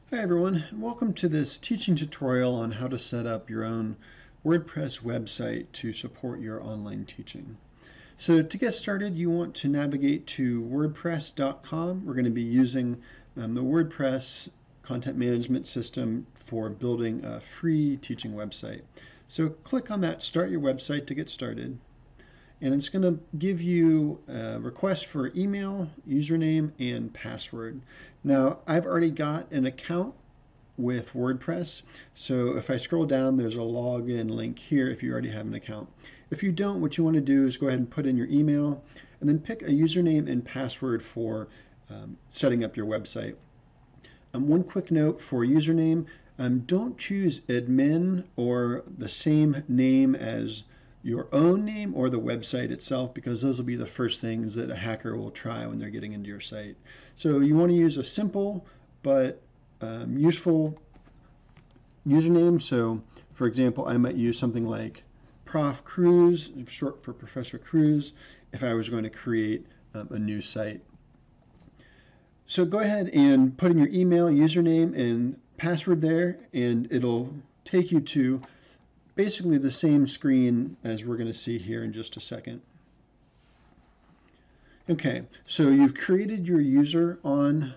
Hi everyone, and welcome to this teaching tutorial on how to set up your own WordPress website to support your online teaching. So to get started, you want to navigate to wordpress.com. We're going to be using the WordPress content management system for building a free teaching website. So click on that Start Your Website to get started. And it's going to give you a request for email, username, and password. Now, I've already got an account with WordPress, so if I scroll down, there's a login link here if you already have an account. If you don't, what you want to do is go ahead and put in your email and then pick a username and password for setting up your website. One quick note for username, don't choose admin or the same name as your own name or the website itself, because those will be the first things that a hacker will try when they're getting into your site. So you want to use a simple but useful username. So for example, I might use something like Prof Cruz, short for Professor Cruz, if I was going to create a new site. So go ahead and put in your email, username, and password there, and it'll take you to basically the same screen as we're going to see here in just a second. Okay, so you've created your user on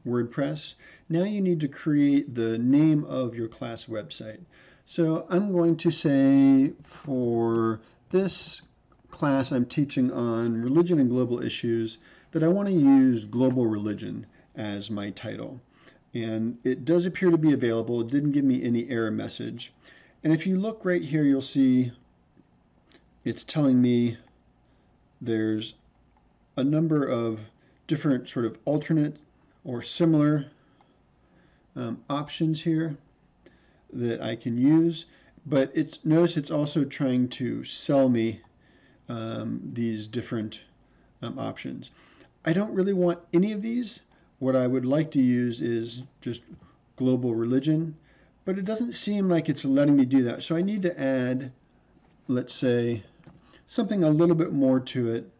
WordPress. Now you need to create the name of your class website. So I'm going to say for this class I'm teaching on religion and global issues that I want to use global religion as my title. And it does appear to be available. It didn't give me any error message. And if you look right here, you'll see it's telling me there's a number of different sort of alternate or similar options here that I can use. But notice it's also trying to sell me these different options. I don't really want any of these. What I would like to use is just global religion. But it doesn't seem like it's letting me do that. So I need to add, let's say, something a little bit more to it.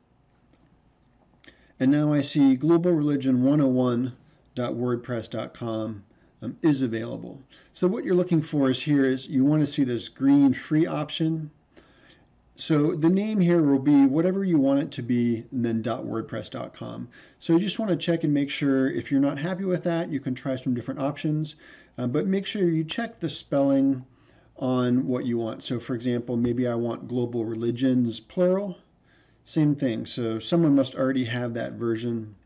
And now I see globalreligion101.wordpress.com is available. So what you're looking for is you want to see this green free option. So the name here will be whatever you want it to be, and then .wordpress.com. So you just want to check and make sure. If you're not happy with that, you can try some different options. But make sure you check the spelling on what you want. So for example, maybe I want global religions plural. Same thing. So someone must already have that version.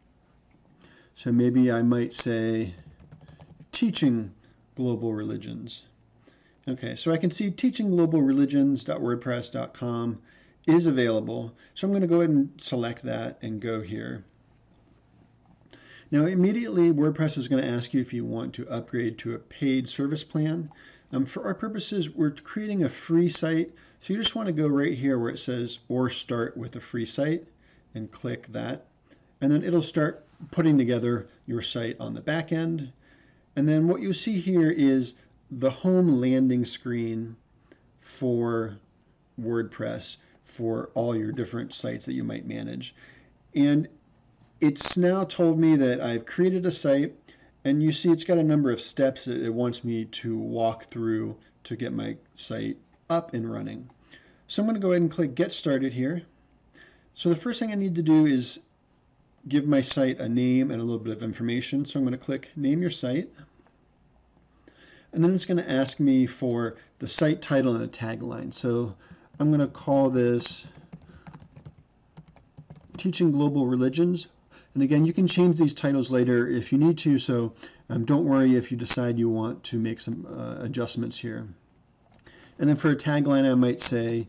So maybe I might say teaching global religions. Okay, so I can see teachingglobalreligions.wordpress.com is available. So I'm going to go ahead and select that and go here. Now immediately WordPress is going to ask you if you want to upgrade to a paid service plan. For our purposes, we're creating a free site. So you just want to go right here where it says or start with a free site and click that. And then it'll start putting together your site on the back end. And then what you see here is the home landing screen for WordPress for all your different sites that you might manage. And it's now told me that I've created a site, and you see it's got a number of steps that it wants me to walk through to get my site up and running. So I'm going to go ahead and click Get Started here. So the first thing I need to do is give my site a name and a little bit of information. So I'm going to click Name Your Site. And then it's going to ask me for the site title and a tagline. So I'm going to call this Teaching Global Religions. And again, you can change these titles later if you need to, so don't worry if you decide you want to make some adjustments here. And then for a tagline, I might say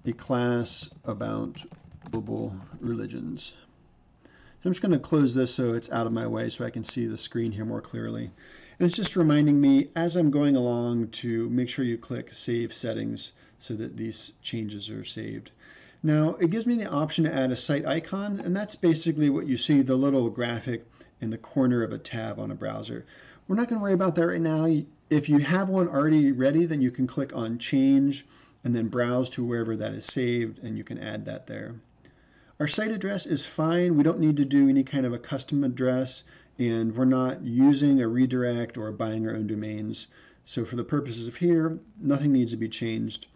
a class about global religions. So I'm just going to close this so it's out of my way so I can see the screen here more clearly. And it's just reminding me as I'm going along to make sure you click Save Settings so that these changes are saved. Now it gives me the option to add a site icon, and that's basically what you see, the little graphic in the corner of a tab on a browser. We're not going to worry about that right now. If you have one already ready, then you can click on Change and then browse to wherever that is saved, and you can add that there. Our site address is fine. We don't need to do any kind of a custom address. and we're not using a redirect or buying our own domains. So for the purposes of here, nothing needs to be changed.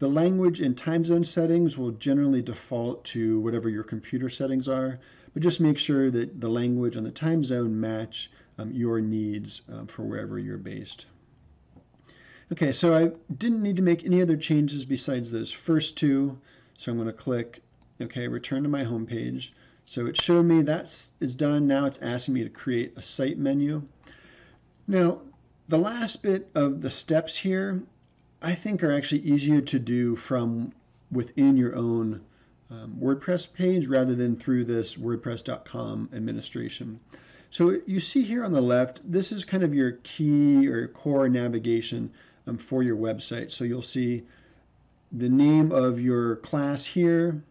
The language and time zone settings will generally default to whatever your computer settings are, but just make sure that the language and the time zone match your needs for wherever you're based. Okay, so I didn't need to make any other changes besides those first two. So I'm going to click, okay, return to my home page. So it showed me that is done. Now it's asking me to create a site menu. Now, the last bit of the steps here, I think are actually easier to do from within your own WordPress page rather than through this WordPress.com administration. So you see here on the left, this is kind of your key or core navigation for your website. So you'll see the name of your class here.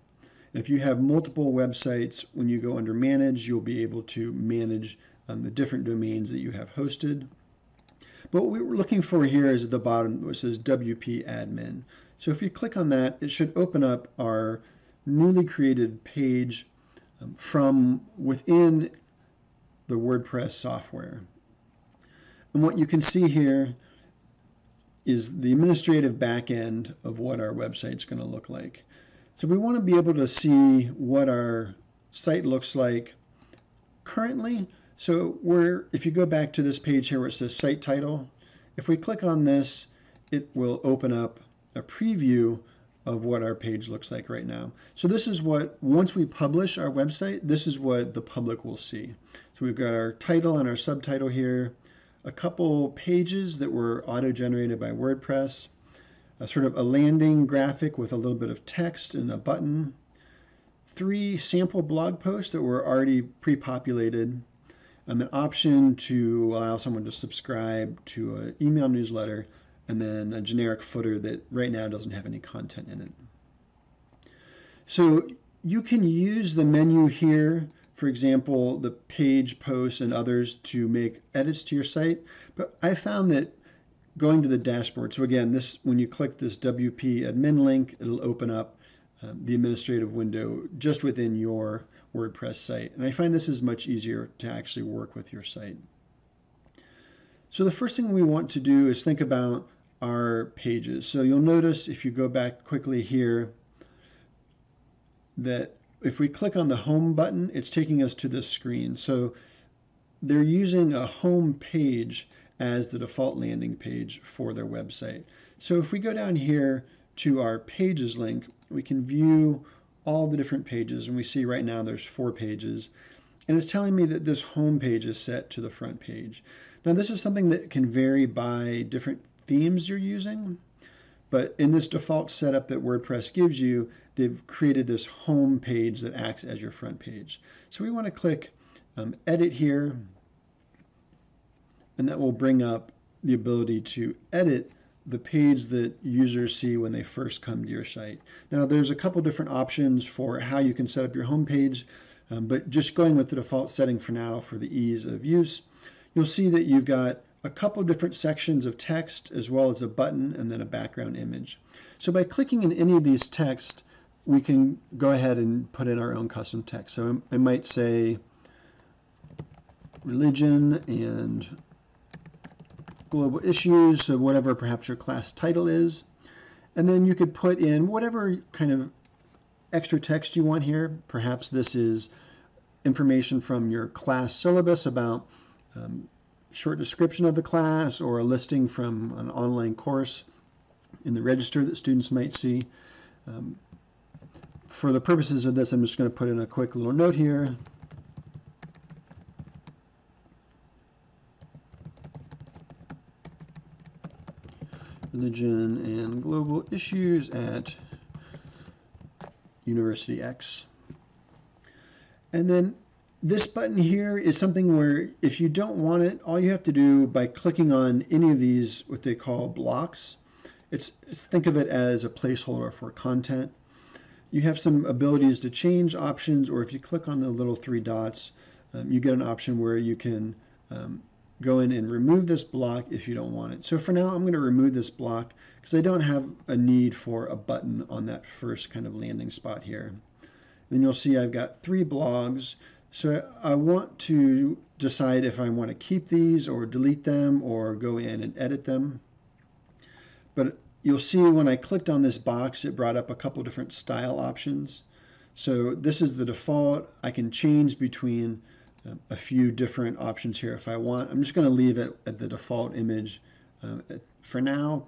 If you have multiple websites, when you go under Manage, you'll be able to manage the different domains that you have hosted. But what we're looking for here is at the bottom where it says WP Admin. So if you click on that, it should open up our newly created page from within the WordPress software. And what you can see here is the administrative back end of what our website's going to look like. So we want to be able to see what our site looks like currently. So if you go back to this page here where it says site title, if we click on this, it will open up a preview of what our page looks like right now. So this is what, once we publish our website, this is what the public will see. So we've got our title and our subtitle here, a couple pages that were auto-generated by WordPress, a sort of a landing graphic with a little bit of text and a button, 3 sample blog posts that were already pre-populated, an option to allow someone to subscribe to an email newsletter, and then a generic footer that right now doesn't have any content in it. So you can use the menu here, for example, the page posts and others, to make edits to your site. But I found that going to the dashboard, so again, when you click this WP admin link, it'll open up the administrative window just within your WordPress site. And I find this is much easier to actually work with your site. So the first thing we want to do is think about our pages. So you'll notice if you go back quickly here that if we click on the home button, it's taking us to this screen. So they're using a home page as the default landing page for their website. So if we go down here to our pages link, we can view all the different pages, and we see right now there's 4 pages, and it's telling me that this home page is set to the front page. Now this is something that can vary by different themes you're using, but in this default setup that WordPress gives you, they've created this home page that acts as your front page. So we want to click edit here, and that will bring up the ability to edit the page that users see when they first come to your site. Now there's a couple different options for how you can set up your home page, but just going with the default setting for now for the ease of use, you'll see that you've got a couple different sections of text as well as a button and then a background image. So by clicking in any of these text, we can go ahead and put in our own custom text. So I might say religion and global issues, so whatever perhaps your class title is. And then you could put in whatever kind of extra text you want here. Perhaps this is information from your class syllabus about short description of the class, or a listing from an online course in the register that students might see. For the purposes of this, I'm just going to put in a quick little note here. Religion and global issues at University X. And then this button here is something where if you don't want it, all you have to do by clicking on any of these, what they call blocks, think of it as a placeholder for content. You have some abilities to change options, or if you click on the little 3 dots, you get an option where you can go in and remove this block if you don't want it. So for now, I'm going to remove this block because I don't have a need for a button on that first kind of landing spot here. Then you'll see I've got 3 blogs. So I want to decide if I want to keep these or delete them or go in and edit them. But you'll see when I clicked on this box, it brought up a couple different style options. So this is the default. I can change between a few different options here if I want. I'm just going to leave it at the default image for now.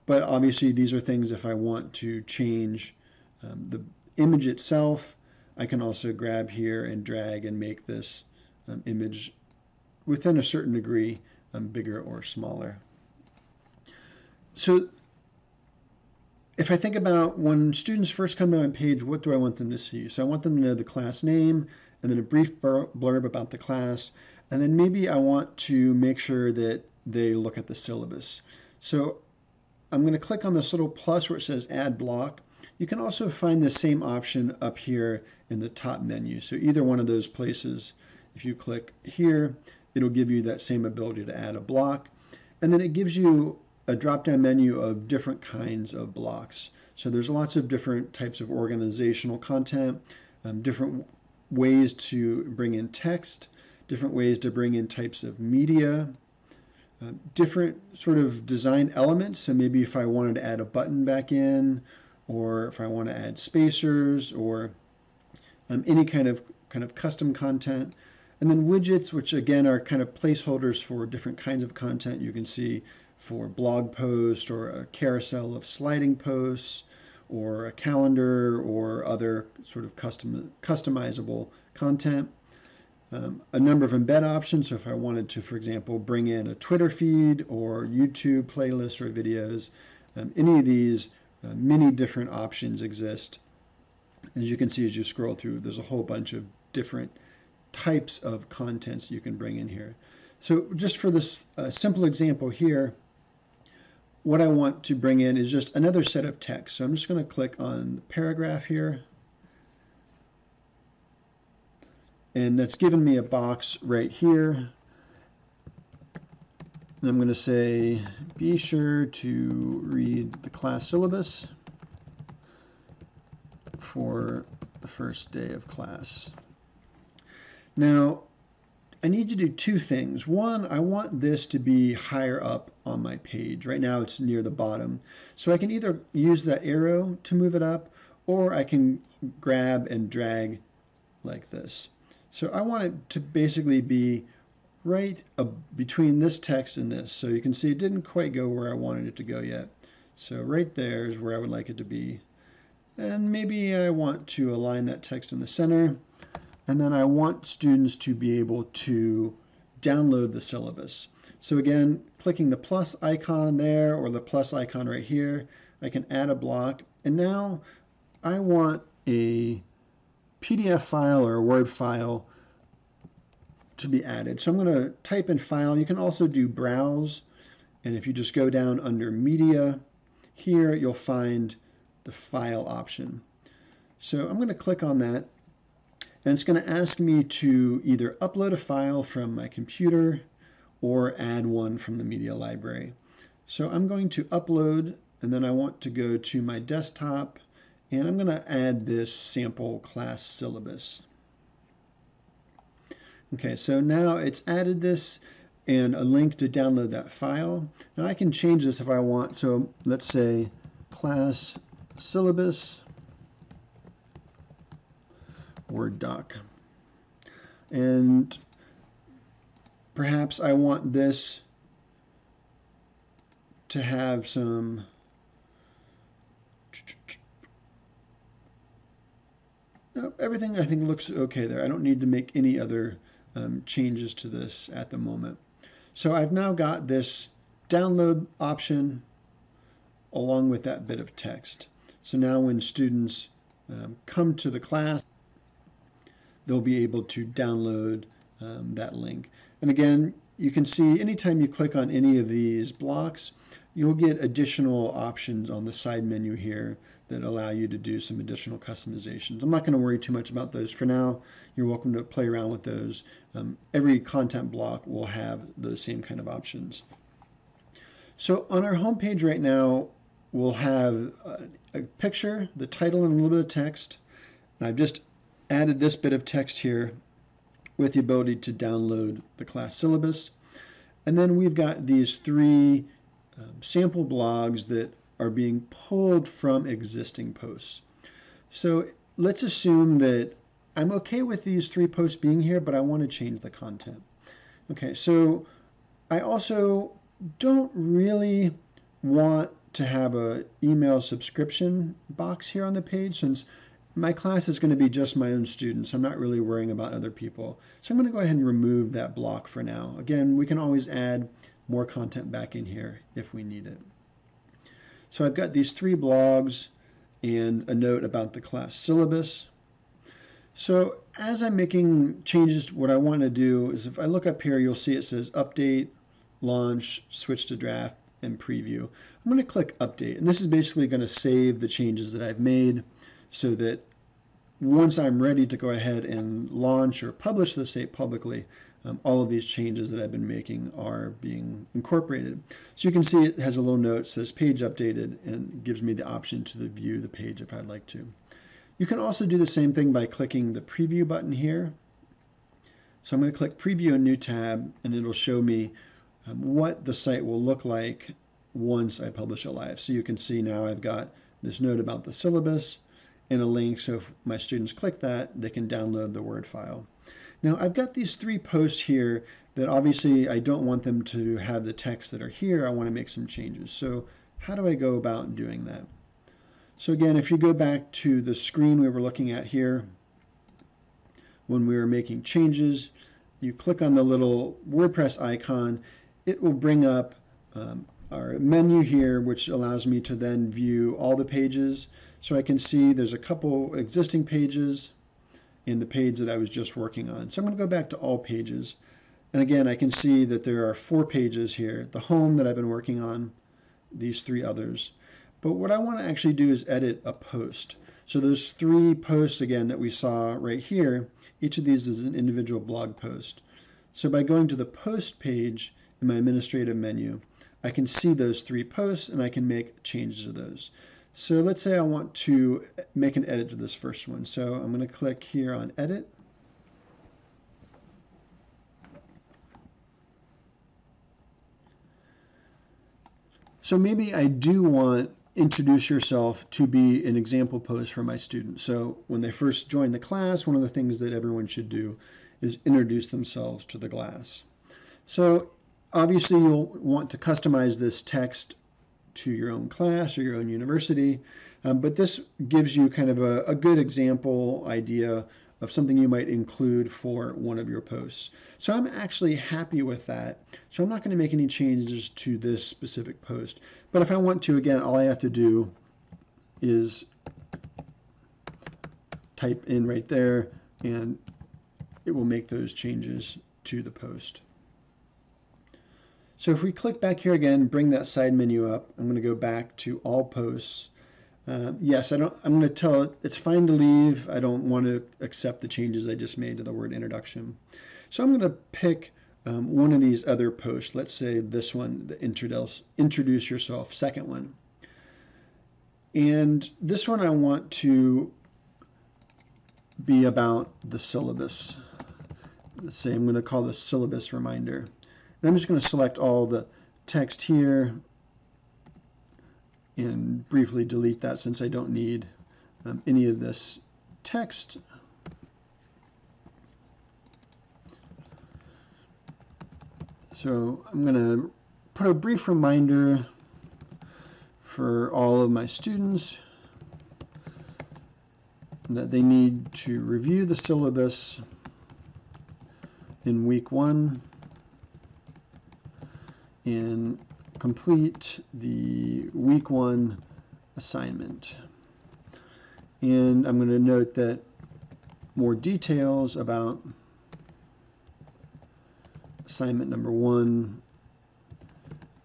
But obviously these are things if I want to change the image itself, I can also grab here and drag and make this image within a certain degree bigger or smaller. So if I think about when students first come to my page, what do I want them to see? So I want them to know the class name and then a brief blurb about the class. And then maybe I want to make sure that they look at the syllabus. So I'm going to click on this little plus where it says add block. You can also find the same option up here in the top menu. So either one of those places, if you click here, it'll give you that same ability to add a block. And then it gives you a drop-down menu of different kinds of blocks. So there's lots of different types of organizational content, different ways to bring in text, different ways to bring in types of media, different sort of design elements. So maybe if I wanted to add a button back in, or if I want to add spacers, or any kind of custom content. And then widgets, which again are kind of placeholders for different kinds of content. You can see for blog post or a carousel of sliding posts or a calendar or other sort of customizable content. A number of embed options. So if I wanted to, for example, bring in a Twitter feed or YouTube playlists or videos, any of these many different options exist. As you can see as you scroll through, there's a whole bunch of different types of contents you can bring in here. So just for this simple example here, what I want to bring in is just another set of text. So I'm just going to click on the paragraph here. And that's given me a box right here. And I'm going to say, be sure to read the class syllabus for the first day of class. Now, I need to do two things. One, I want this to be higher up on my page. Right now it's near the bottom. So I can either use that arrow to move it up, or I can grab and drag like this. So I want it to basically be right between this text and this. So you can see it didn't quite go where I wanted it to go yet. So right there is where I would like it to be. And maybe I want to align that text in the center. And then I want students to be able to download the syllabus. So again, clicking the plus icon there or the plus icon right here, I can add a block. And now I want a PDF file or a Word file to be added. So I'm going to type in file. You can also do browse. And if you just go down under media, here you'll find the file option. So I'm going to click on that. And it's going to ask me to either upload a file from my computer or add one from the media library. So I'm going to upload, and then I want to go to my desktop, and I'm going to add this sample class syllabus. Okay, so now it's added this and a link to download that file. Now I can change this if I want. So let's say class syllabus Word doc. And perhaps I want this to have some everything I think looks okay there. I don't need to make any other changes to this at the moment. So I've now got this download option along with that bit of text. So now when students come to the class, they'll be able to download that link. And again, you can see anytime you click on any of these blocks, you'll get additional options on the side menu here that allow you to do some additional customizations. I'm not going to worry too much about those for now. You're welcome to play around with those. Every content block will have those same kind of options. So on our home page right now, we'll have a picture, the title, and a little bit of text. And I've just added this bit of text here with the ability to download the class syllabus. And then we've got these three sample blogs that are being pulled from existing posts. So let's assume that I'm okay with these three posts being here, but I want to change the content. Okay, so I also don't really want to have an email subscription box here on the page, since my class is going to be just my own students. I'm not really worrying about other people. So I'm going to go ahead and remove that block for now. Again, we can always add more content back in here if we need it. So I've got these three blogs and a note about the class syllabus. So as I'm making changes, what I want to do is, if I look up here, you'll see it says update, launch, switch to draft, and preview. I'm going to click update, and this is basically going to save the changes that I've made, so that once I'm ready to go ahead and launch or publish the site publicly, all of these changes that I've been making are being incorporated. So you can see it has a little note that says page updated, and gives me the option to view the page if I'd like to. You can also do the same thing by clicking the preview button here. So I'm going to click preview a new tab, and it'll show me what the site will look like once I publish it live. So you can see now I've got this note about the syllabus and a link, so if my students click that, they can download the Word file. Now I've got these three posts here that obviously I don't want them to have the text that are here. I want to make some changes. So how do I go about doing that? So again, if you go back to the screen we were looking at here when we were making changes, you click on the little WordPress icon, it will bring up our menu here, which allows me to then view all the pages. So I can see there's a couple existing pages in the page that I was just working on. So I'm going to go back to all pages. And again, I can see that there are 4 pages here: the home that I've been working on, these 3 others. But what I want to actually do is edit a post. So those 3 posts, again, that we saw right here, each of these is an individual blog post. So by going to the post page in my administrative menu, I can see those 3 posts, and I can make changes to those. So let's say I want to make an edit to this first one. So I'm going to click here on edit. So maybe I do want introduce yourself to be an example post for my students. So when they first join the class, one of the things that everyone should do is introduce themselves to the class. So obviously you'll want to customize this text to your own class or your own university, but this gives you kind of a good example idea of something you might include for one of your posts. So I'm actually happy with that. So I'm not going to make any changes to this specific post. But if I want to, again, all I have to do is type in right there, and it will make those changes to the post. So if we click back here again, bring that side menu up, I'm going to go back to all posts. Yes, I'm going to tell it it's fine to leave. I don't want to accept the changes I just made to the word introduction. So I'm going to pick one of these other posts. Let's say this one, the introduce yourself, second one. And this one I want to be about the syllabus. Let's say I'm going to call this syllabus reminder. And I'm just going to select all the text here and briefly delete that since I don't need any of this text. So I'm going to put a brief reminder for all of my students that they need to review the syllabus in week 1 and complete the week 1 assignment. And I'm going to note that more details about assignment number 1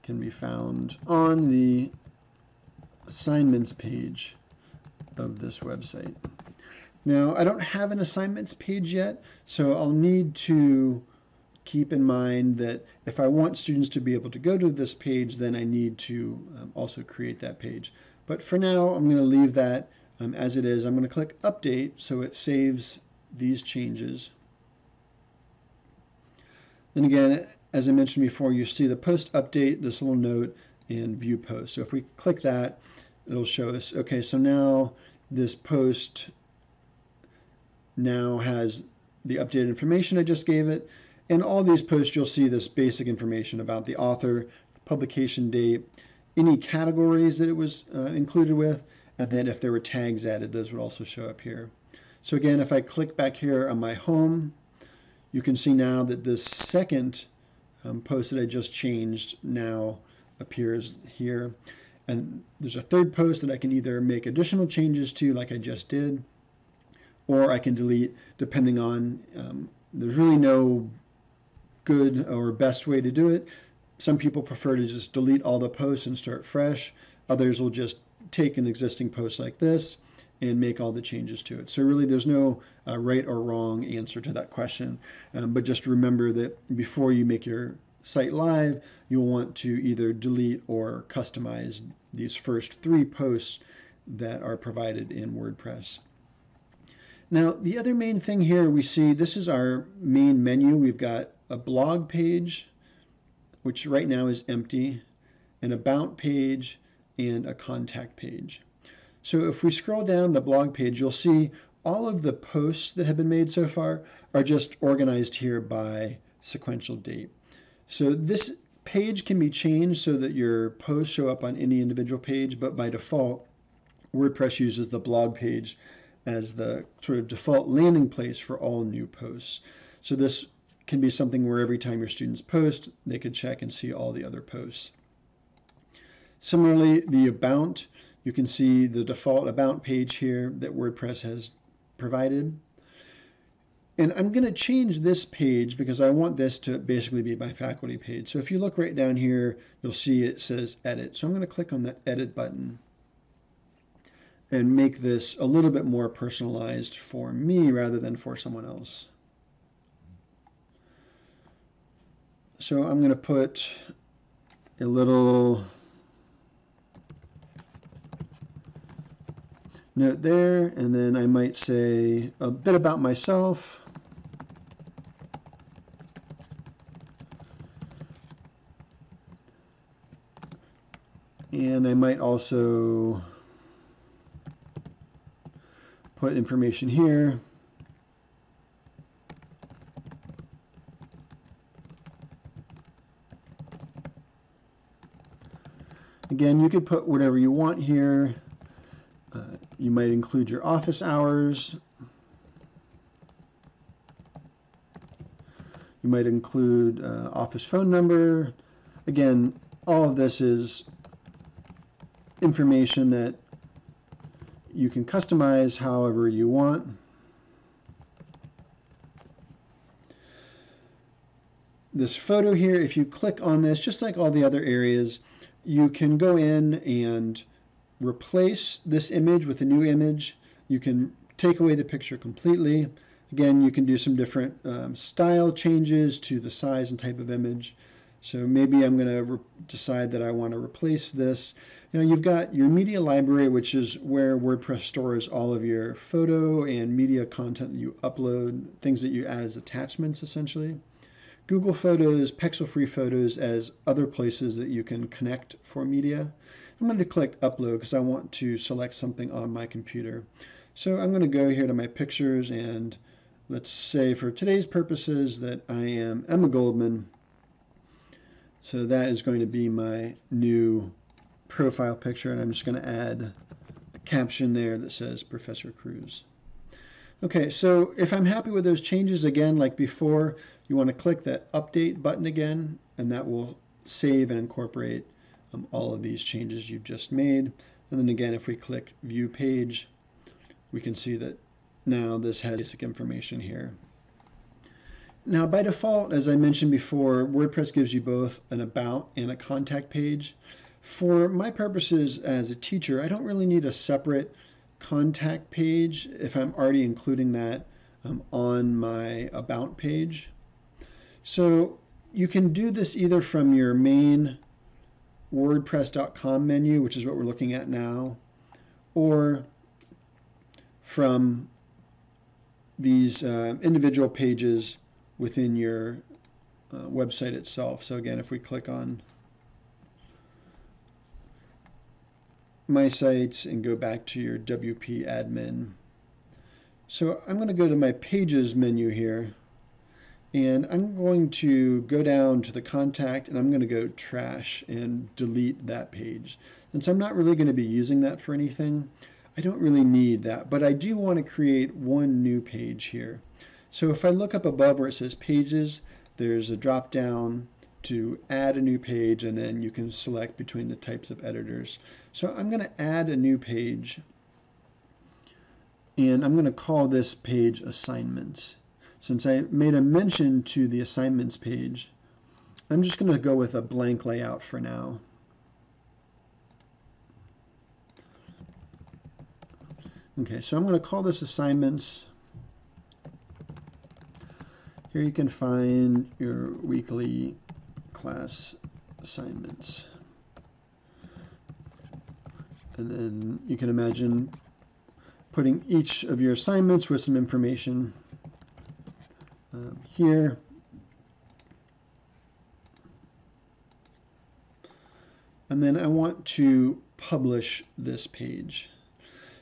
can be found on the assignments page of this website. Now, I don't have an assignments page yet, so I'll need to keep in mind that if I want students to be able to go to this page, then I need to also create that page. But for now, I'm going to leave that as it is. I'm going to click Update so it saves these changes. And again, as I mentioned before, you see the post update, this little note, and view post. So if we click that, it'll show us, okay, so now this post now has the updated information I just gave it. And all these posts, you'll see this basic information about the author, publication date, any categories that it was included with, and then if there were tags added, those would also show up here. So again, if I click back here on my home, you can see now that this second post that I just changed now appears here. And there's a third post that I can either make additional changes to, like I just did, or I can delete, depending on, there's really no good or best way to do it. Some people prefer to just delete all the posts and start fresh. Others will just take an existing post like this and make all the changes to it. So really there's no right or wrong answer to that question. But just remember that before you make your site live, you'll want to either delete or customize these first 3 posts that are provided in WordPress. Now, the other main thing here we see, this is our main menu. We've got a blog page, which right now is empty, an about page, and a contact page. So if we scroll down the blog page, you'll see all of the posts that have been made so far are just organized here by sequential date. So this page can be changed so that your posts show up on any individual page, but by default, WordPress uses the blog page as the sort of default landing place for all new posts. So this can be something where every time your students post, they could check and see all the other posts. Similarly, the about, you can see the default about page here that WordPress has provided. And I'm going to change this page because I want this to basically be my faculty page. So if you look right down here, you'll see it says edit. So I'm going to click on that edit button and make this a little bit more personalized for me rather than for someone else. So I'm going to put a little note there, and then I might say a bit about myself. And I might also put information here. Again, you could put whatever you want here. You might include your office hours. You might include office phone number. Again, all of this is information that you can customize however you want. This photo here, if you click on this, just like all the other areas, you can go in and replace this image with a new image. You can take away the picture completely. Again, you can do some different style changes to the size and type of image. So maybe I'm going to decide that I want to replace this. You know, you've got your media library, which is where WordPress stores all of your photo and media content that you upload, things that you add as attachments, essentially. Google Photos, Pixel-free Photos as other places that you can connect for media. I'm going to click Upload because I want to select something on my computer. So I'm going to go here to my pictures, and let's say for today's purposes that I am Emma Goldman. So that is going to be my new profile picture, and I'm just going to add a caption there that says Professor Cruz. Okay, so if I'm happy with those changes, again, like before, you want to click that Update button again, and that will save and incorporate all of these changes you've just made. And then again, if we click View Page, we can see that now this has basic information here. Now, by default, as I mentioned before, WordPress gives you both an About and a Contact page. For my purposes as a teacher, I don't really need a separate contact page if I'm already including that on my About page. So you can do this either from your main WordPress.com menu, which is what we're looking at now, or from these individual pages within your website itself. So again, if we click on My Sites and go back to your WP admin. So I'm going to go to my Pages menu here, and I'm going to go down to the contact, and I'm going to go trash and delete that page. Since I'm not really going to be using that for anything, I don't really need that, but I do want to create one new page here. So if I look up above where it says Pages, there's a drop down to add a new page, and then you can select between the types of editors. So I'm going to add a new page, and I'm going to call this page Assignments. Since I made a mention to the Assignments page, I'm just going to go with a blank layout for now. Okay, so I'm going to call this Assignments. Here you can find your weekly class assignments. And then you can imagine putting each of your assignments with some information here. And then I want to publish this page.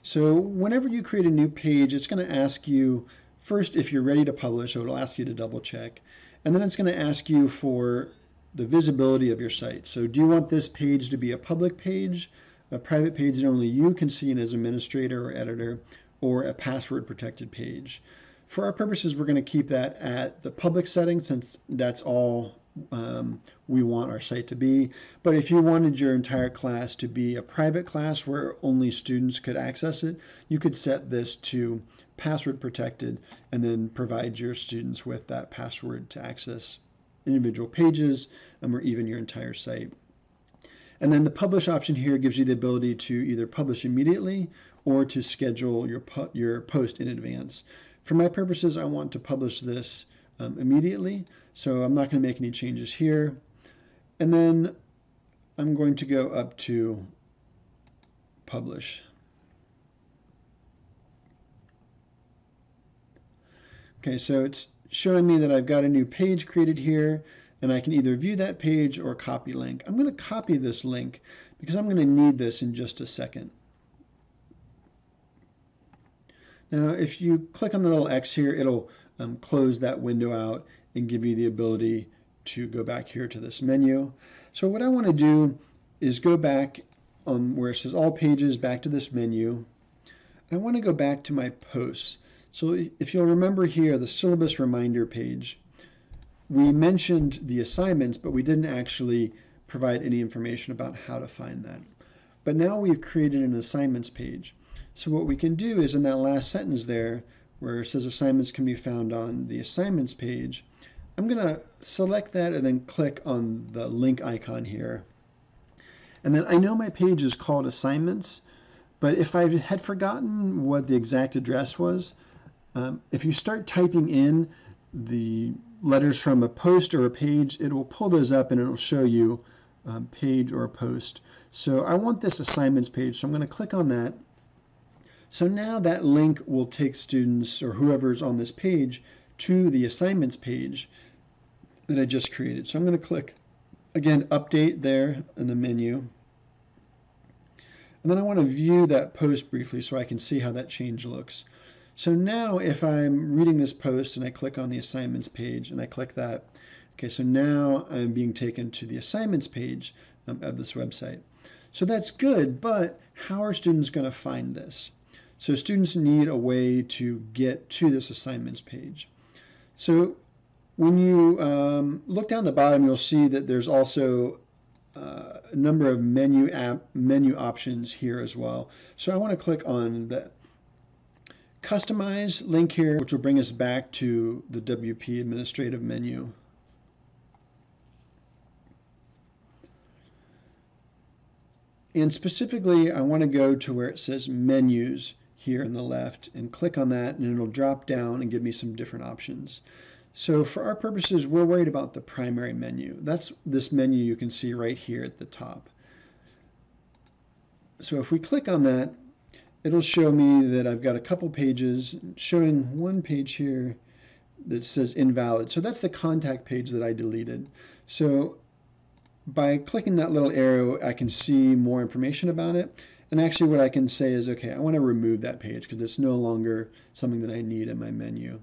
So whenever you create a new page, it's going to ask you first if you're ready to publish, so it'll ask you to double check. And then it's going to ask you for the visibility of your site. So do you want this page to be a public page, a private page that only you can see as administrator or editor, or a password protected page? For our purposes, we're going to keep that at the public setting since that's all we want our site to be. But if you wanted your entire class to be a private class where only students could access it, you could set this to password protected and then provide your students with that password to access individual pages or even your entire site. And then the publish option here gives you the ability to either publish immediately or to schedule your post in advance. For my purposes, I want to publish this immediately, so I'm not going to make any changes here. And then I'm going to go up to publish. Okay, so it's showing me that I've got a new page created here, and I can either view that page or copy link. I'm going to copy this link because I'm going to need this in just a second. Now, if you click on the little X here, it'll close that window out and give you the ability to go back here to this menu. So what I want to do is go back on where it says All Pages, back to this menu. I want to go back to my posts. So if you'll remember here, the syllabus reminder page, we mentioned the assignments, but we didn't actually provide any information about how to find that. But now we've created an assignments page. So what we can do is in that last sentence there, where it says assignments can be found on the assignments page, I'm going to select that and then click on the link icon here. And then I know my page is called assignments, but if I had forgotten what the exact address was, if you start typing in the letters from a post or a page, it will pull those up and it will show you page or post. So I want this assignments page, so I'm going to click on that. So now that link will take students or whoever's on this page to the assignments page that I just created. So I'm going to click, again, update there in the menu. And then I want to view that post briefly so I can see how that change looks. So now if I'm reading this post and I click on the assignments page and I click that, okay, so now I'm being taken to the assignments page of this website. So that's good, but how are students going to find this? So students need a way to get to this assignments page. So when you look down the bottom, you'll see that there's also a number of menu options here as well. So I want to click on the Customize link here, which will bring us back to the WP administrative menu. And specifically, I want to go to where it says Menus here in the left and click on that, and it'll drop down and give me some different options. So for our purposes, we're worried about the primary menu. That's this menu you can see right here at the top. So if we click on that, it'll show me that I've got a couple pages, showing one page here that says invalid. So that's the contact page that I deleted. So by clicking that little arrow, I can see more information about it. And actually what I can say is, okay, I want to remove that page because it's no longer something that I need in my menu.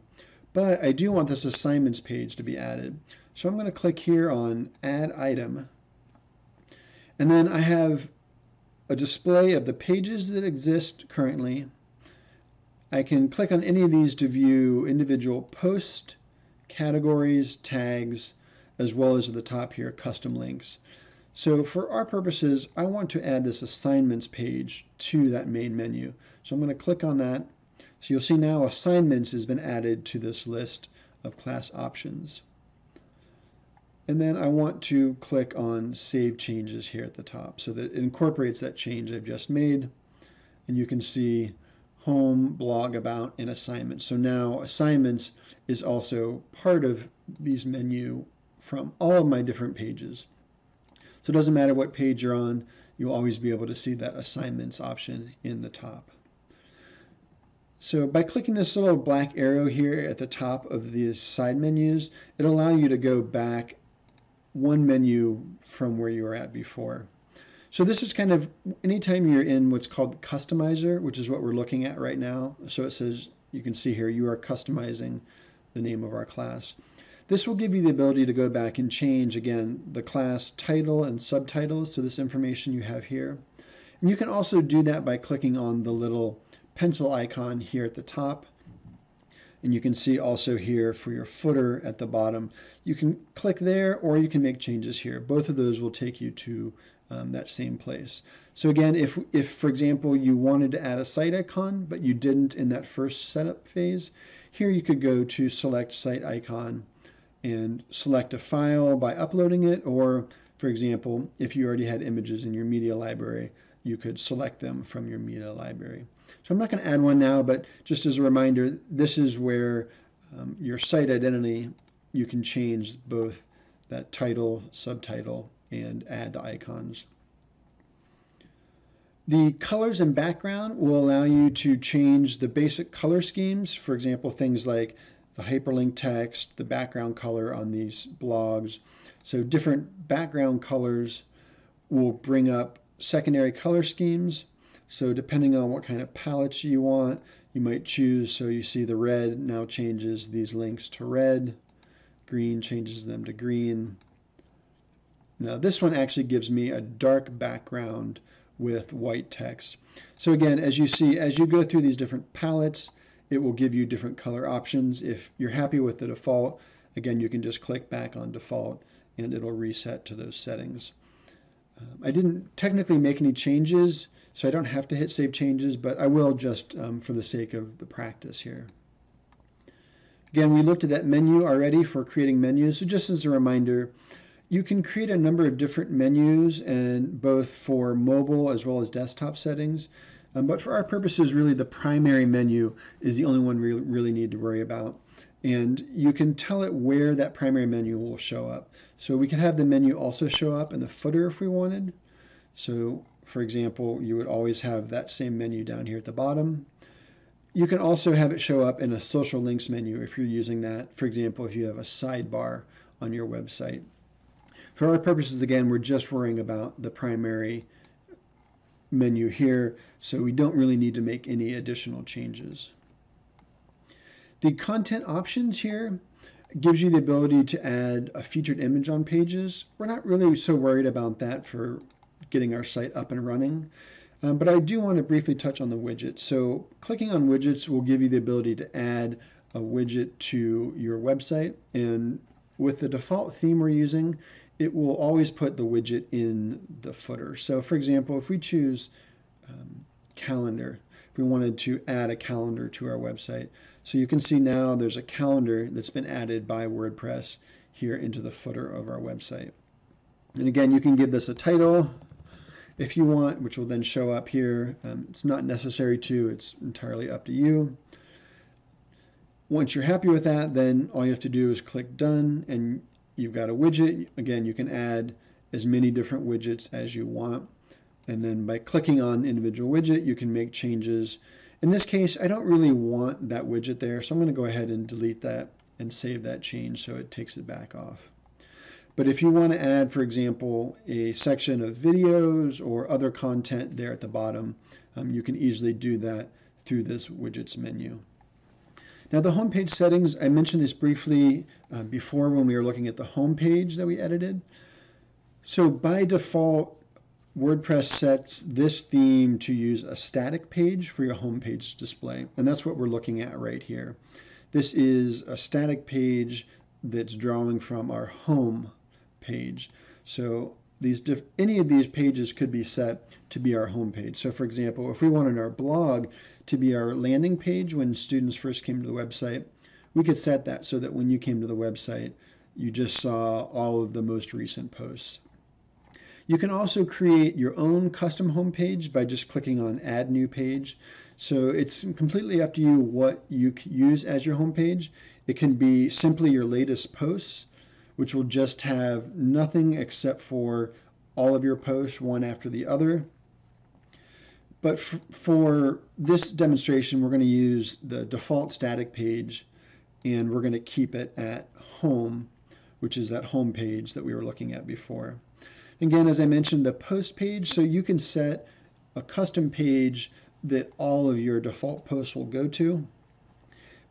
But I do want this assignments page to be added. So I'm going to click here on Add Item. And then I have a display of the pages that exist currently. I can click on any of these to view individual posts, categories, tags, as well as at the top here, custom links. So for our purposes, I want to add this assignments page to that main menu. So I'm going to click on that. So you'll see now assignments has been added to this list of class options. And then I want to click on Save Changes here at the top so that it incorporates that change I've just made. And you can see Home, Blog, About, and Assignments. So now Assignments is also part of these menu from all of my different pages. So it doesn't matter what page you're on, you'll always be able to see that Assignments option in the top. So by clicking this little black arrow here at the top of these side menus, it'll allow you to go back one menu from where you were at before. So this is kind of anytime you're in what's called Customizer, which is what we're looking at right now. So it says, you can see here, you are customizing the name of our class. This will give you the ability to go back and change, again, the class title and subtitles, so this information you have here. And you can also do that by clicking on the little pencil icon here at the top. And you can see also here for your footer at the bottom, you can click there or you can make changes here. Both of those will take you to that same place. So again, if for example you wanted to add a site icon but you didn't in that first setup phase, here you could go to select site icon and select a file by uploading it, or for example if you already had images in your media library, you could select them from your media library. So I'm not going to add one now, but just as a reminder, this is where your site identity, you can change both that title, subtitle, and add the icons. The colors and background will allow you to change the basic color schemes. For example, things like the hyperlink text, the background color on these blogs. So different background colors will bring up secondary color schemes. So depending on what kind of palettes you want, you might choose, so you see the red now changes these links to red, green changes them to green. Now this one actually gives me a dark background with white text. So again, as you see, as you go through these different palettes, it will give you different color options. If you're happy with the default, again, you can just click back on default and it'll reset to those settings. I didn't technically make any changes, so I don't have to hit Save Changes, but I will just for the sake of the practice here. Again, we looked at that menu already for creating menus. So just as a reminder, you can create a number of different menus, and both for mobile as well as desktop settings. But for our purposes, really the primary menu is the only one we really need to worry about. And you can tell it where that primary menu will show up. So we can have the menu also show up in the footer if we wanted. So for example, you would always have that same menu down here at the bottom. You can also have it show up in a social links menu if you're using that. For example, if you have a sidebar on your website. For our purposes, again, we're just worrying about the primary menu here, so we don't really need to make any additional changes. The content options here gives you the ability to add a featured image on pages. We're not really so worried about that for getting our site up and running, but I do want to briefly touch on the widgets. So clicking on widgets will give you the ability to add a widget to your website, and with the default theme we're using, it will always put the widget in the footer. So for example, if we choose calendar, if we wanted to add a calendar to our website, so you can see now there's a calendar that's been added by WordPress here into the footer of our website. And again, you can give this a title if you want, which will then show up here. It's not necessary to, it's entirely up to you. Once you're happy with that, then all you have to do is click done and you've got a widget. Again, you can add as many different widgets as you want. And then by clicking on the individual widget, you can make changes. In this case, I don't really want that widget there, so I'm going to go ahead and delete that and save that change so it takes it back off. But if you want to add, for example, a section of videos or other content there at the bottom, you can easily do that through this widgets menu. Now the homepage settings, I mentioned this briefly before when we were looking at the homepage that we edited. So by default, WordPress sets this theme to use a static page for your homepage display, and that's what we're looking at right here. This is a static page that's drawing from our home page. So any of these pages could be set to be our home page. So for example, if we wanted our blog to be our landing page when students first came to the website, we could set that so that when you came to the website, you just saw all of the most recent posts. You can also create your own custom homepage by just clicking on Add New Page. So it's completely up to you what you use as your homepage. It can be simply your latest posts, which will just have nothing except for all of your posts, one after the other. But for this demonstration, we're going to use the default static page, and we're going to keep it at home, which is that home page that we were looking at before. Again, as I mentioned, the post page, so you can set a custom page that all of your default posts will go to.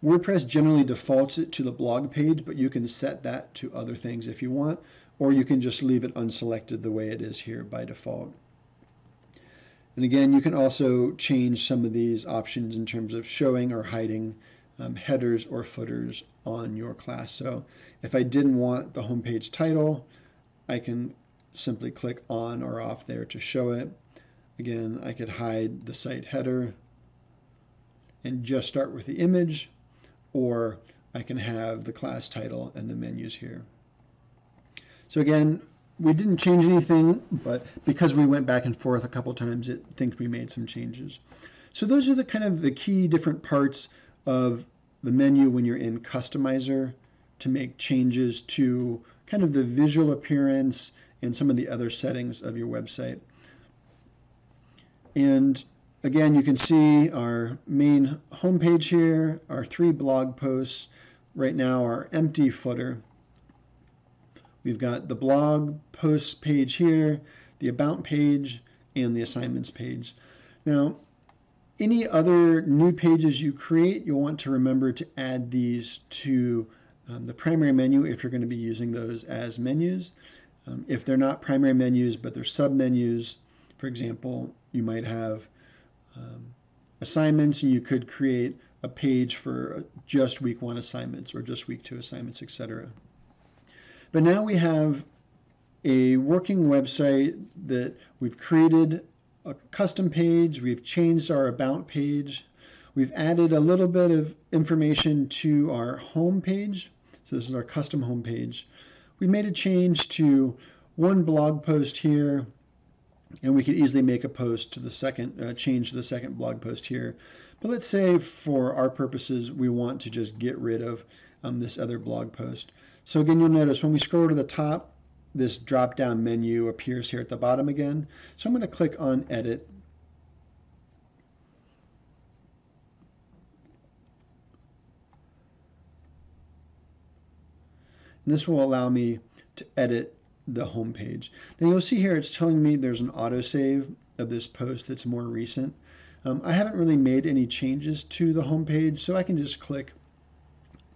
WordPress generally defaults it to the blog page, but you can set that to other things if you want, or you can just leave it unselected the way it is here by default. And again, you can also change some of these options in terms of showing or hiding headers or footers on your class. So if I didn't want the homepage title, I can simply click on or off there to show it. Again, I could hide the site header and just start with the image, or I can have the class title and the menus here. So again, we didn't change anything, but because we went back and forth a couple times, it thinks we made some changes. So those are the kind of the key different parts of the menu when you're in Customizer to make changes to kind of the visual appearance and some of the other settings of your website. And again, you can see our main homepage here, our 3 blog posts, right now our empty footer. We've got the blog posts page here, the about page, and the assignments page. Now, any other new pages you create, you'll want to remember to add these to the primary menu if you're going to be using those as menus. If they're not primary menus, but they're sub-menus, for example, you might have assignments, and you could create a page for just week 1 assignments or just week 2 assignments, etc. But now we have a working website that we've created a custom page, we've changed our about page, we've added a little bit of information to our home page. So this is our custom home page. We made a change to one blog post here, and we could easily make a post to the second, change to the second blog post here. But let's say for our purposes, we want to just get rid of this other blog post. So again, you'll notice when we scroll to the top, this drop-down menu appears here at the bottom again. So I'm going to click on Edit. And this will allow me to edit the home page. Now you'll see here it's telling me there's an autosave of this post that's more recent. I haven't really made any changes to the home page, so I can just click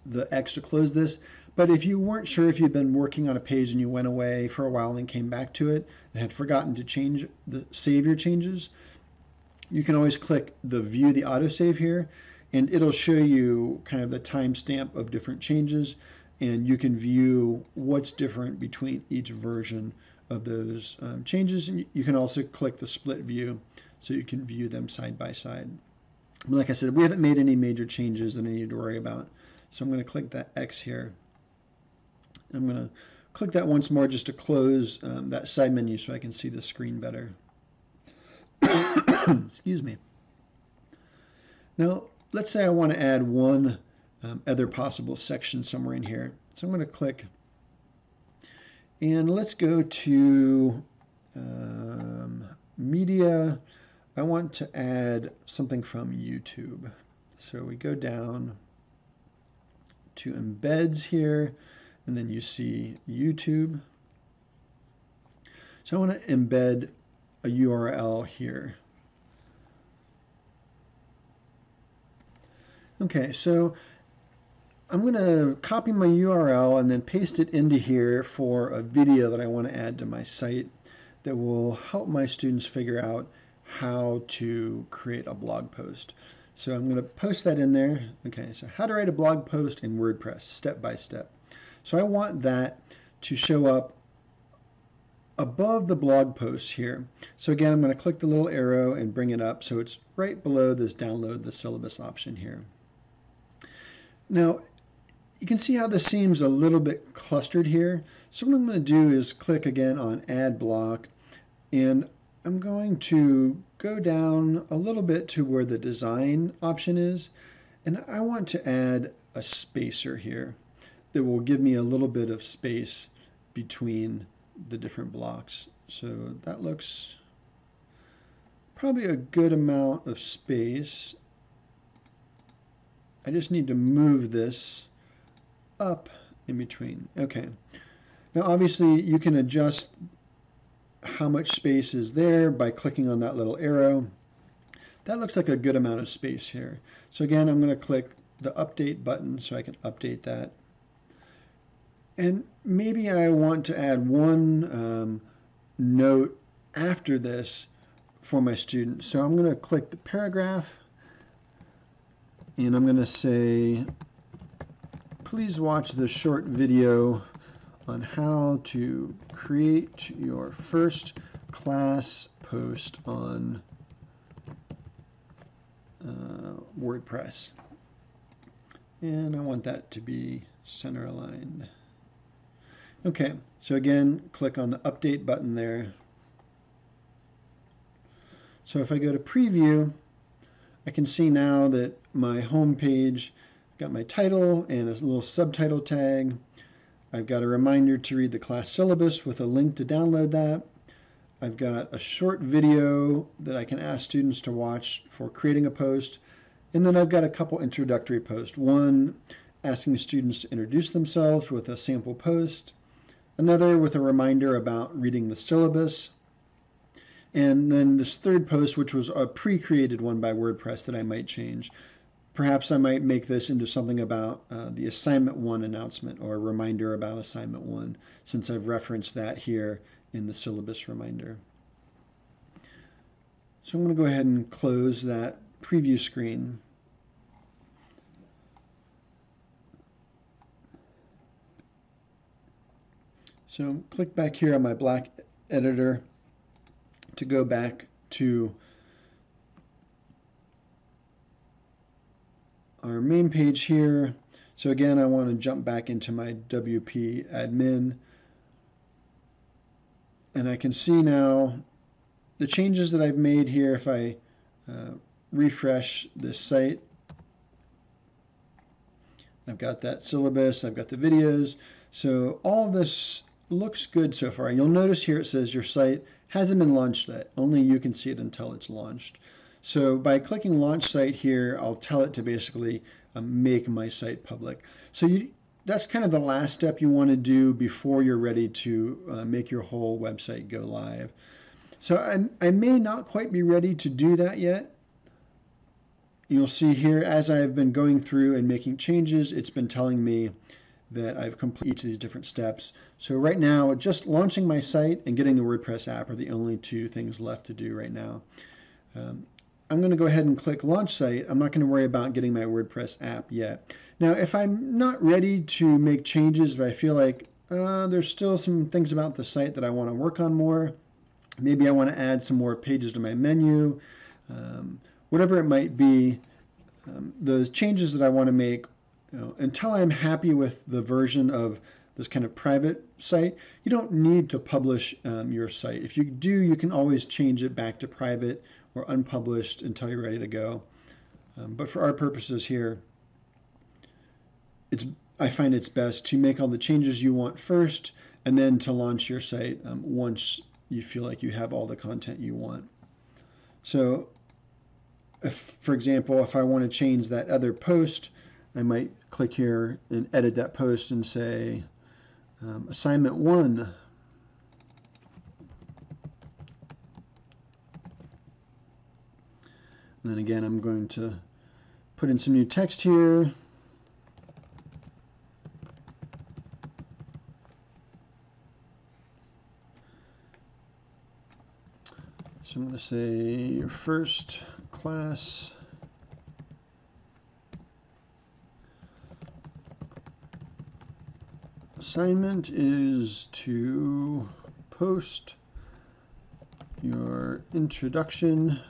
the X to close this. But if you weren't sure if you'd been working on a page and you went away for a while and came back to it and had forgotten to save your changes, you can always click the View the Autosave here, and it'll show you kind of the timestamp of different changes, and you can view what's different between each version of those changes. And you can also click the split view so you can view them side by side. But like I said, we haven't made any major changes that I need to worry about. So I'm going to click that X here. I'm going to click that once more just to close that side menu so I can see the screen better. Excuse me. Now, let's say I want to add one other possible section somewhere in here. So I'm going to click, and let's go to media. I want to add something from YouTube. So we go down to embeds here, and then you see YouTube. So I want to embed a URL here. Okay, so I'm going to copy my URL and then paste it into here for a video that I want to add to my site that will help my students figure out how to create a blog post. So I'm going to post that in there. Okay, so how to write a blog post in WordPress, step by step. So I want that to show up above the blog post here. So again, I'm going to click the little arrow and bring it up so it's right below this download the syllabus option here. Now, you can see how this seems a little bit clustered here. So what I'm going to do is click again on Add Block, and I'm going to go down a little bit to where the design option is, and I want to add a spacer here that will give me a little bit of space between the different blocks. So that looks probably a good amount of space. I just need to move this up in between. Okay. Now obviously you can adjust how much space is there by clicking on that little arrow. That looks like a good amount of space here. So again, I'm going to click the update button so I can update that. And maybe I want to add one note after this for my students. So I'm going to click the paragraph and I'm going to say, please watch this short video on how to create your first class post on WordPress. And I want that to be center aligned. Okay, so again, click on the update button there. So if I go to preview, I can see now that my home page got my title and a little subtitle tag. I've got a reminder to read the class syllabus with a link to download that. I've got a short video that I can ask students to watch for creating a post. And then I've got a couple introductory posts. One asking students to introduce themselves with a sample post. Another with a reminder about reading the syllabus. And then this third post, which was a pre-created one by WordPress that I might change. Perhaps I might make this into something about the assignment 1 announcement or a reminder about assignment 1, since I've referenced that here in the syllabus reminder. So I'm going to go ahead and close that preview screen. So click back here on my black editor to go back to our main page here. So again, I want to jump back into my WP admin. And I can see now the changes that I've made here. If I refresh this site, I've got that syllabus, I've got the videos. So all of this looks good so far. You'll notice here it says your site hasn't been launched yet. Only you can see it until it's launched. So by clicking launch site here, I'll tell it to basically make my site public. So that's kind of the last step you want to do before you're ready to make your whole website go live. So I may not quite be ready to do that yet. You'll see here as I've been going through and making changes, it's been telling me that I've completed each of these different steps. So right now, just launching my site and getting the WordPress app are the only two things left to do right now. I'm going to go ahead and click launch site. I'm not going to worry about getting my WordPress app yet. Now, if I'm not ready to make changes, if I feel like there's still some things about the site that I want to work on more, maybe I want to add some more pages to my menu, whatever it might be, the changes that I want to make, until I'm happy with the version of this kind of private site, you don't need to publish your site. If you do, you can always change it back to private or unpublished until you're ready to go. But for our purposes here, I find it's best to make all the changes you want first and then to launch your site once you feel like you have all the content you want. So, for example, if I want to change that other post I might click here and edit that post and say assignment 1. And then again, I'm going to put in some new text here. So I'm going to say your first class assignment is to post your introduction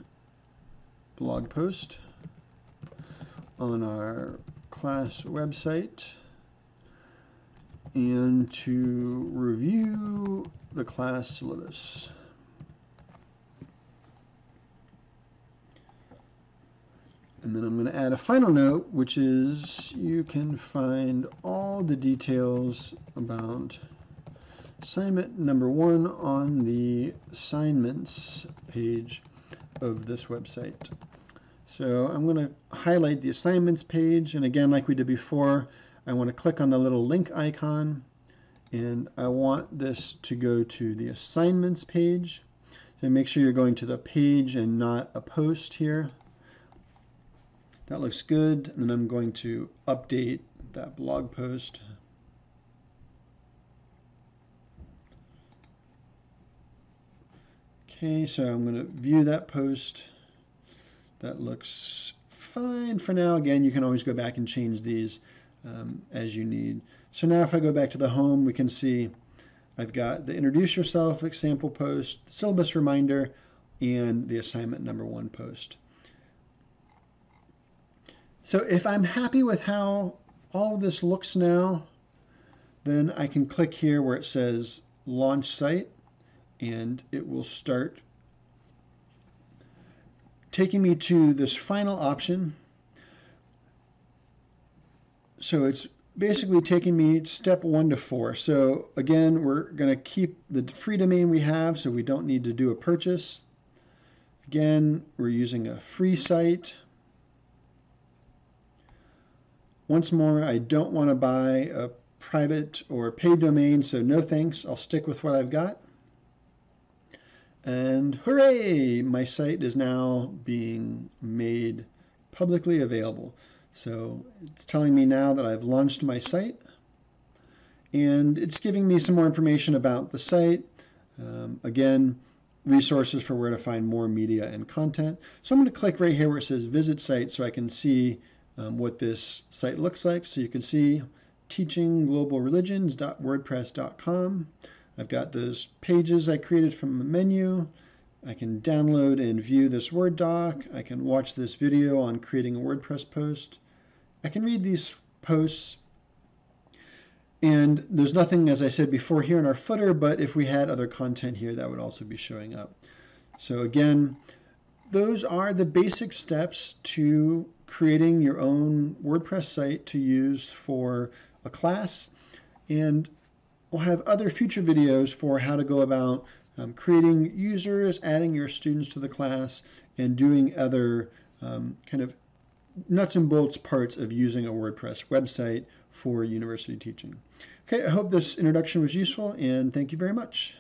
blog post on our class website and to review the class syllabus. And then I'm going to add a final note, which is you can find all the details about assignment number 1 on the assignments page of this website. So I'm going to highlight the assignments page, and again, like we did before, I want to click on the little link icon, and I want this to go to the assignments page. So make sure you're going to the page and not a post here. That looks good, and then I'm going to update that blog post. Okay, so I'm going to view that post. That looks fine for now. Again, you can always go back and change these as you need. So now if I go back to the home, we can see I've got the introduce yourself example post, the syllabus reminder, and the assignment number 1 post. So if I'm happy with how all of this looks now, then I can click here where it says launch site, and it will start taking me to this final option. So it's basically taking me step 1 to 4. So again, we're going to keep the free domain we have, so we don't need to do a purchase. Again, we're using a free site. Once more, I don't want to buy a private or paid domain, so no thanks. I'll stick with what I've got. And hooray! My site is now being made publicly available. So it's telling me now that I've launched my site, and it's giving me some more information about the site. Again, resources for where to find more media and content. So I'm going to click right here where it says visit site so I can see what this site looks like. So you can see teachingglobalreligions.wordpress.com. I've got those pages I created from the menu. I can download and view this Word doc. I can watch this video on creating a WordPress post. I can read these posts. And there's nothing, as I said before, here in our footer, but if we had other content here, that would also be showing up. So again, those are the basic steps to creating your own WordPress site to use for a class. And we'll have other future videos for how to go about creating users, adding your students to the class, and doing other kind of nuts and bolts parts of using a WordPress website for university teaching. Okay, I hope this introduction was useful, and thank you very much.